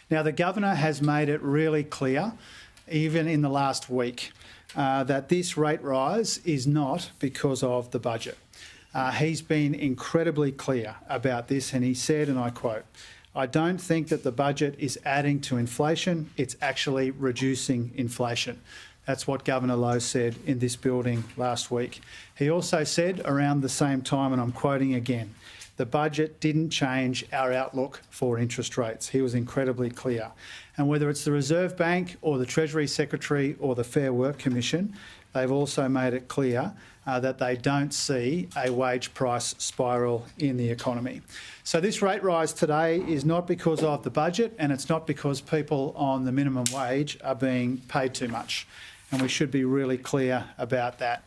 Now, the Governor has made it really clear, even in the last week, that this rate rise is not because of the budget. He's been incredibly clear about this, and he said, and I quote, "I don't think that the budget is adding to inflation, it's actually reducing inflation." That's what Governor Lowe said in this building last week. He also said around the same time, and I'm quoting again, "The budget didn't change our outlook for interest rates." He was incredibly clear. And whether it's the Reserve Bank or the Treasury Secretary or the Fair Work Commission, they've also made it clear that they don't see a wage price spiral in the economy. So this rate rise today is not because of the budget, and it's not because people on the minimum wage are being paid too much. And we should be really clear about that.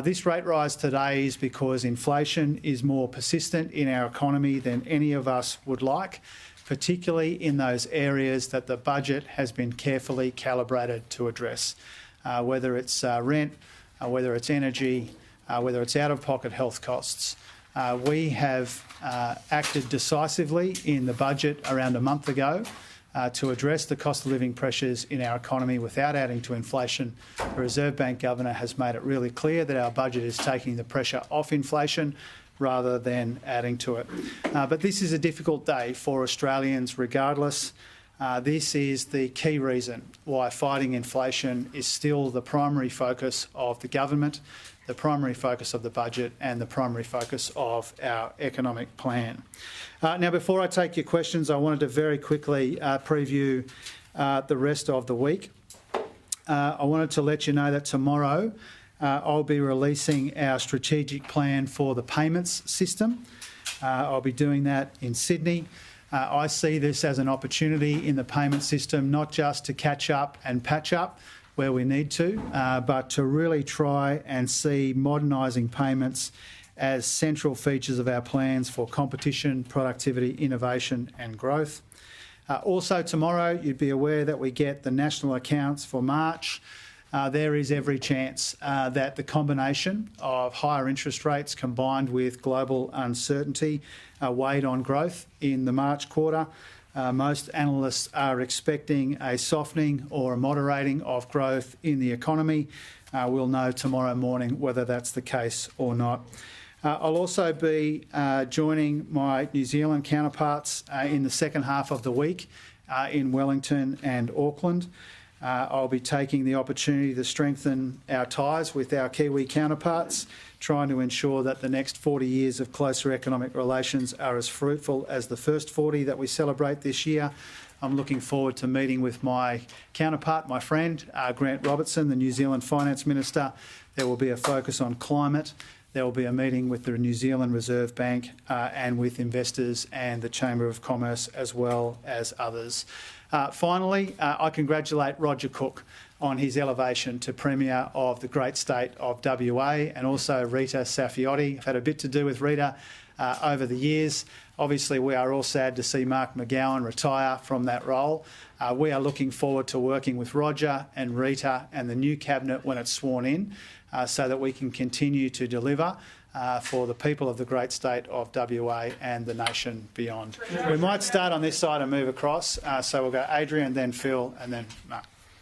This rate rise today is because inflation is more persistent in our economy than any of us would like, particularly in those areas that the budget has been carefully calibrated to address, whether it's rent, whether it's energy, whether it's out-of-pocket health costs. We have acted decisively in the budget around a month ago to address the cost of living pressures in our economy without adding to inflation. The Reserve Bank Governor has made it really clear that our budget is taking the pressure off inflation rather than adding to it. But this is a difficult day for Australians regardless. This is the key reason why fighting inflation is still the primary focus of the government, the primary focus of the budget and the primary focus of our economic plan. Now, before I take your questions, I wanted to very quickly preview the rest of the week. I wanted to let you know that tomorrow I'll be releasing our strategic plan for the payments system. I'll be doing that in Sydney. I see this as an opportunity in the payment system, not just to catch up and patch up where we need to, but to really try and see modernising payments as central features of our plans for competition, productivity, innovation and growth. Also tomorrow, you'd be aware that we get the national accounts for March. There is every chance that the combination of higher interest rates combined with global uncertainty weighed on growth in the March quarter. Most analysts are expecting a softening or a moderating of growth in the economy. We'll know tomorrow morning whether that's the case or not. I'll also be joining my New Zealand counterparts in the second half of the week in Wellington and Auckland. I'll be taking the opportunity to strengthen our ties with our Kiwi counterparts, trying to ensure that the next 40 years of closer economic relations are as fruitful as the first 40 that we celebrate this year. I'm looking forward to meeting with my counterpart, my friend, Grant Robertson, the New Zealand Finance Minister. There will be a focus on climate. There will be a meeting with the New Zealand Reserve Bank and with investors and the Chamber of Commerce as well as others. Finally, I congratulate Roger Cook on his elevation to Premier of the great state of WA, and also Rita Saffioti. I've had a bit to do with Rita over the years. Obviously, we are all sad to see Mark McGowan retire from that role. We are looking forward to working with Roger and Rita and the new cabinet when it's sworn in, so that we can continue to deliver for the people of the great state of WA and the nation beyond. We might start on this side and move across. So we'll go Adrian, then Phil, and then Mark.